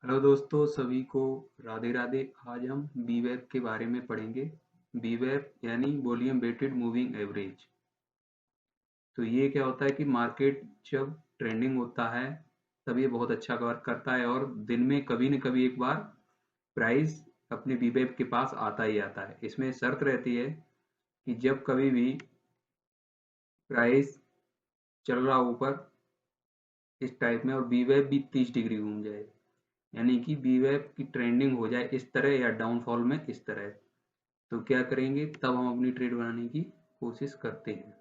Hello दोस्तों, सभी को राधे राधे। आज हम बीवेप के बारे में पढ़ेंगे। बीवेप यानी वॉल्यूम वेटेड मूविंग एवरेज। तो ये क्या होता है कि मार्केट जब ट्रेंडिंग होता है तब ये बहुत अच्छा वर्क करता है और दिन में कभी न कभी एक बार प्राइस अपने बीवेप के पास आता ही आता है। इसमें शर्त रहती है कि जब कभी भी प्राइस चल रहा हो ऊपर इस टाइप में और बीवेप भी 30 डिग्री घूम जाए, यानी कि बीवेप की ट्रेंडिंग हो जाए इस तरह या डाउनफॉल में इस तरह, तो क्या करेंगे, तब हम अपनी ट्रेड बनाने की कोशिश करते हैं।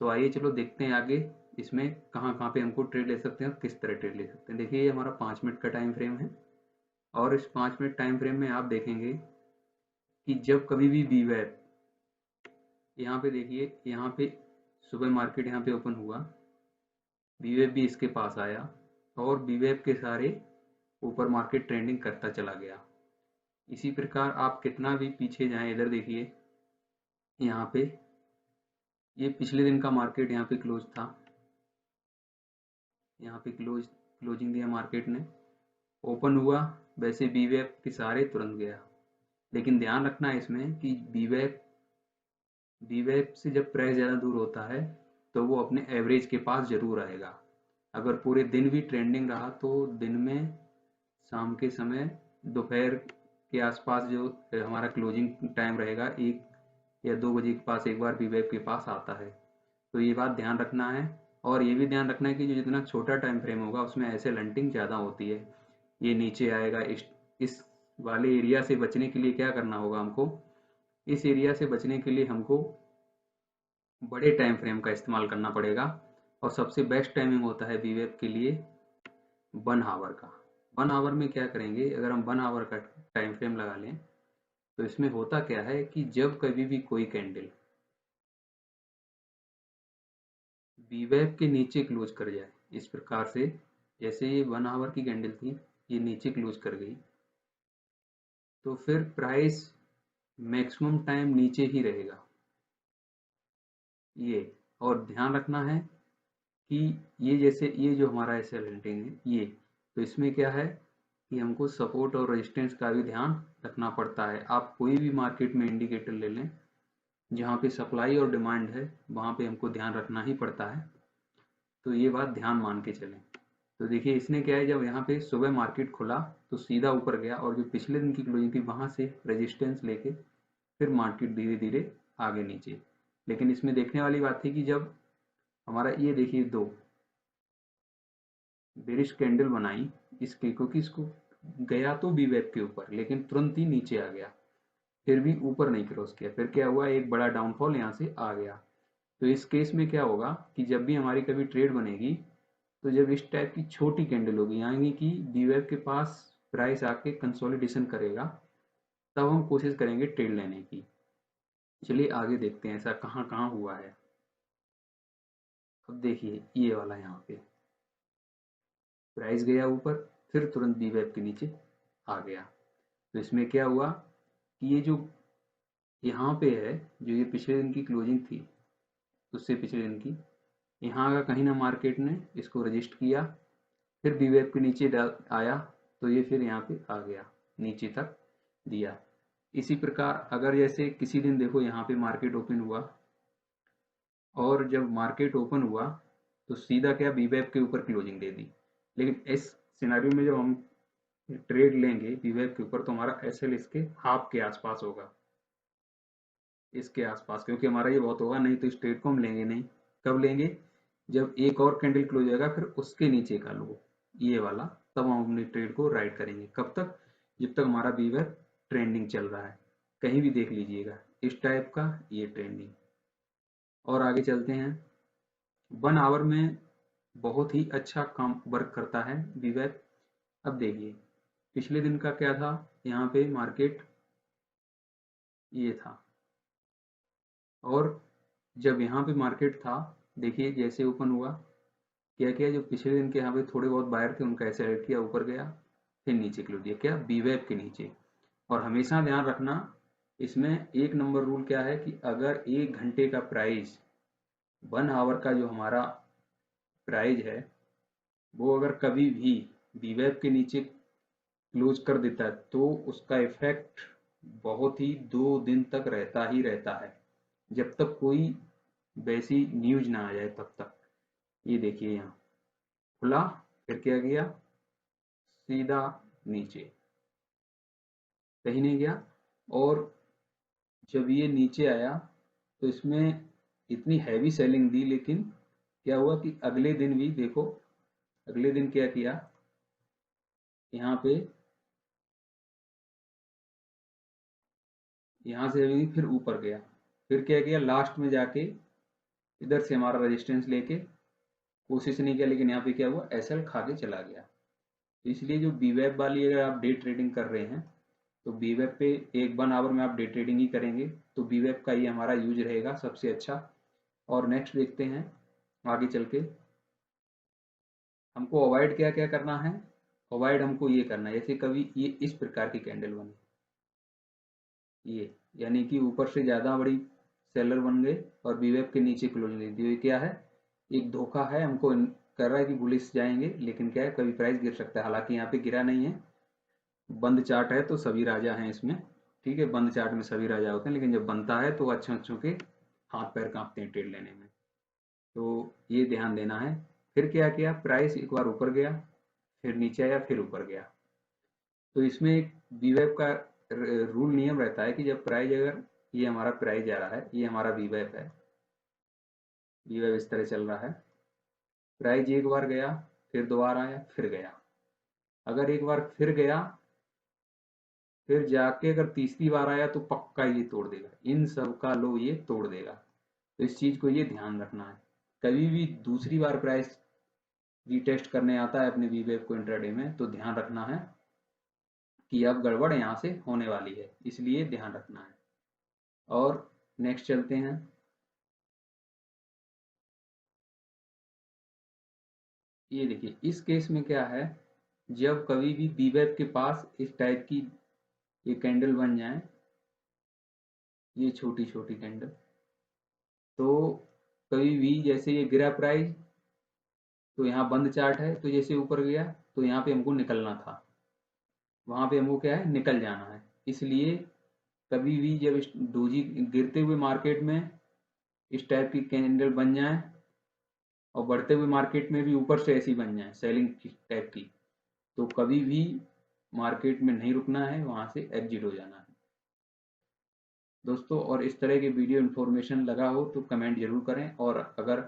तो आइए चलो देखते हैं आगे इसमें कहाँ कहाँ पे हमको ट्रेड ले सकते हैं और किस तरह ट्रेड ले सकते हैं। देखिए ये हमारा 5 मिनट का टाइम फ्रेम है और इस 5 मिनट टाइम फ्रेम में आप देखेंगे कि जब कभी भी बीवेप यहाँ पे, देखिए यहाँ पे सुबह मार्केट यहाँ पे ओपन हुआ, बीवेप भी इसके पास आया और बीवेप के सारे ऊपर मार्केट ट्रेंडिंग करता चला गया। इसी प्रकार आप कितना भी पीछे जाएं, इधर देखिए यहाँ पे ये पिछले दिन का मार्केट यहाँ पे क्लोज था, यहाँ पे क्लोजिंग दिया मार्केट ने, ओपन हुआ वैसे बीवेप के सारे तुरंत गया। लेकिन ध्यान रखना है इसमें कि बीवेप से जब प्राइस ज़्यादा दूर होता है तो वो अपने एवरेज के पास ज़रूर आएगा। अगर पूरे दिन भी ट्रेंडिंग रहा तो दिन में शाम के समय दोपहर के आसपास जो हमारा क्लोजिंग टाइम रहेगा 1 या 2 बजे के पास एक बार बीवेप के पास आता है। तो ये बात ध्यान रखना है। और ये भी ध्यान रखना है कि जो जितना छोटा टाइम फ्रेम होगा उसमें ऐसे लंटिंग ज़्यादा होती है, ये नीचे आएगा। इस वाले एरिया से बचने के लिए क्या करना होगा हमको, इस एरिया से बचने के लिए हमको बड़े टाइम फ्रेम का इस्तेमाल करना पड़ेगा। और सबसे बेस्ट टाइमिंग होता है बीवेप के लिए 1 आवर का। 1 आवर में क्या करेंगे, अगर हम 1 आवर का टाइम फ्रेम लगा लें तो इसमें होता क्या है कि जब कभी भी कोई कैंडल बीवेप के नीचे क्लोज कर जाए इस प्रकार से, जैसे ये 1 आवर की कैंडल थी, ये नीचे क्लोज कर गई, तो फिर प्राइस मैक्सिमम टाइम नीचे ही रहेगा ये। और ध्यान रखना है कि ये जैसे ये जो हमारा ऐसे रेंटिंग है ये, तो इसमें क्या है कि हमको सपोर्ट और रेजिस्टेंस का भी ध्यान रखना पड़ता है। आप कोई भी मार्केट में इंडिकेटर ले लें, जहाँ पे सप्लाई और डिमांड है वहाँ पे हमको ध्यान रखना ही पड़ता है। तो ये बात ध्यान मान के चलें। तो देखिए इसने क्या है, जब यहाँ पे सुबह मार्केट खुला तो सीधा ऊपर गया और जो पिछले दिन की क्लोजिंग थी वहाँ से रेजिस्टेंस लेके फिर मार्केट धीरे धीरे आगे नीचे। लेकिन इसमें देखने वाली बात थी कि जब हमारा ये देखिए दो बेरिश कैंडल बनाई इसके, क्योंकि इसको गया तो बी वेब के ऊपर लेकिन तुरंत ही नीचे आ गया, फिर भी ऊपर नहीं क्रॉस किया, फिर क्या हुआ, एक बड़ा डाउनफॉल यहाँ से आ गया। तो इस केस में क्या होगा कि जब भी हमारी कभी ट्रेड बनेगी तो जब इस टाइप की छोटी कैंडल होगी, यानी कि बी वेब के पास प्राइस आके कंसोलिडेशन करेगा, तब हम कोशिश करेंगे ट्रेड लेने की। चलिए आगे देखते हैं ऐसा कहाँ कहाँ हुआ है। अब देखिए ये वाला यहाँ पे प्राइस गया ऊपर, फिर तुरंत बी वेब के नीचे आ गया। तो इसमें क्या हुआ कि ये जो यहाँ पे है, जो ये पिछले दिन की क्लोजिंग थी उससे पिछले दिन की, यहाँ का कहीं ना मार्केट ने इसको रजिस्ट किया, फिर बी वेब के नीचे आया, तो ये फिर यहाँ पे आ गया, नीचे तक दिया। इसी प्रकार अगर जैसे किसी दिन देखो यहाँ पे मार्केट ओपन हुआ और जब मार्केट ओपन हुआ तो सीधा क्या बी वेब के ऊपर क्लोजिंग दे दी। लेकिन इस सिनेरियो में जब हम ट्रेड लेंगे बी वेब के ऊपर तो हमारा एस एल इसके हाफ के आसपास होगा, इसके आसपास, क्योंकि हमारा ये बहुत होगा, नहीं तो इस ट्रेड को हम लेंगे नहीं। कब लेंगे, जब एक और कैंडल क्लोज होगा फिर उसके नीचे का लो ये वाला, तब हम अपनी ट्रेड को राइट करेंगे। कब तक, जब तक हमारा बीवर ट्रेंडिंग चल रहा है। कहीं भी देख लीजिएगा इस टाइप का ये ट्रेंडिंग। और आगे चलते हैं। 1 आवर में बहुत ही अच्छा काम वर्क करता है बीवेप। अब देखिए पिछले दिन का क्या था, यहाँ पे मार्केट ये था और जब यहाँ पे मार्केट था, देखिए जैसे ओपन हुआ क्या किया, जो पिछले दिन के यहाँ पे थोड़े बहुत बायर थे उनका ऐसे रेट किया, ऊपर गया, फिर नीचे क्लोज दिया, क्या बीवेप के नीचे। और हमेशा ध्यान रखना इसमें एक नंबर रूल क्या है कि अगर 1 घंटे का प्राइस 1 आवर का जो हमारा प्राइस है वो अगर कभी भी बीवेप के नीचे क्लोज कर देता है तो उसका इफेक्ट बहुत ही 2 दिन तक रहता ही रहता है, जब तक कोई वैसी न्यूज ना आ जाए तब तक। ये देखिए यहाँ खुला, फिर क्या किया, सीधा नीचे, कहीं नहीं गया। और जब ये नीचे आया तो इसमें इतनी हैवी सेलिंग दी, लेकिन क्या हुआ कि अगले दिन भी देखो, अगले दिन क्या किया, यहाँ पे यहाँ से भी फिर ऊपर गया, फिर क्या किया, लास्ट में जाके इधर से हमारा रेजिस्टेंस लेके कोशिश नहीं किया, लेकिन यहाँ पे क्या हुआ, एसएल खा के चला गया। तो इसलिए जो बीवेब वाली, अगर आप डे ट्रेडिंग कर रहे हैं तो बीवेब पे 1 आवर में आप डे ट्रेडिंग ही करेंगे तो बीवेब का ही हमारा यूज रहेगा सबसे अच्छा। और नेक्स्ट देखते हैं आगे चल के, हमको अवॉइड क्या क्या करना है। अवॉइड हमको ये करना है, जैसे कभी ये इस प्रकार की कैंडल बनी, ये यानी कि ऊपर से ज़्यादा बड़ी सेलर बन गए और बीवेब के नीचे क्लोजिंग दे दी, ये क्या है, एक धोखा है, हमको कर रहा है कि बुलिश जाएंगे, लेकिन क्या है, कभी प्राइस गिर सकता है। हालांकि यहाँ पे गिरा नहीं है, बंद चार्ट है तो सभी राजा हैं इसमें, ठीक है, बंद चार्ट में सभी राजा होते हैं, लेकिन जब बनता है तो अच्छे अच्छों के हाथ पैर कांपते हैं ट्रेड लेने में, तो ये ध्यान देना है। फिर क्या किया, प्राइस एक बार ऊपर गया, फिर नीचे आया, फिर ऊपर गया। तो इसमें एक वीवेब का रूल नियम रहता है कि जब प्राइस, अगर ये हमारा प्राइस जा रहा है, ये हमारा वीवेब है, वीवेब इस तरह चल रहा है, प्राइस एक बार गया, फिर दोबारा आया, फिर गया, अगर एक बार फिर गया, फिर जाके अगर तीसरी बार आया तो पक्का ये तोड़ देगा, इन सब का लो ये तोड़ देगा। तो इस चीज को ये ध्यान रखना है। कभी भी दूसरी बार प्राइस रीटेस्ट करने आता है अपने वीवेब को इंट्राडे में तो ध्यान रखना है कि अब गड़बड़ यहाँ से होने वाली है, इसलिए ध्यान रखना है। और नेक्स्ट चलते हैं, ये देखिए इस केस में क्या है, जब कभी भी वीवेब के पास इस टाइप की ये कैंडल बन जाए, ये छोटी छोटी कैंडल, तो कभी भी जैसे ये गिरा प्राइस तो यहाँ बंद चार्ट है, तो जैसे ऊपर गया तो यहाँ पे हमको निकलना था, वहां पे हमको क्या है, निकल जाना है। इसलिए कभी भी जब इस डोजी गिरते हुए मार्केट में इस टाइप की कैंडल बन जाए और बढ़ते हुए मार्केट में भी ऊपर से ऐसी बन जाए सेलिंग टाइप की, तो कभी भी मार्केट में नहीं रुकना है, वहां से एग्जिट हो जाना है दोस्तों। और इस तरह के वीडियो इन्फॉर्मेशन लगा हो तो कमेंट जरूर करें, और अगर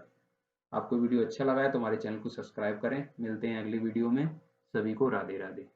आपको वीडियो अच्छा लगा है तो हमारे चैनल को सब्सक्राइब करें। मिलते हैं अगली वीडियो में, सभी को राधे राधे।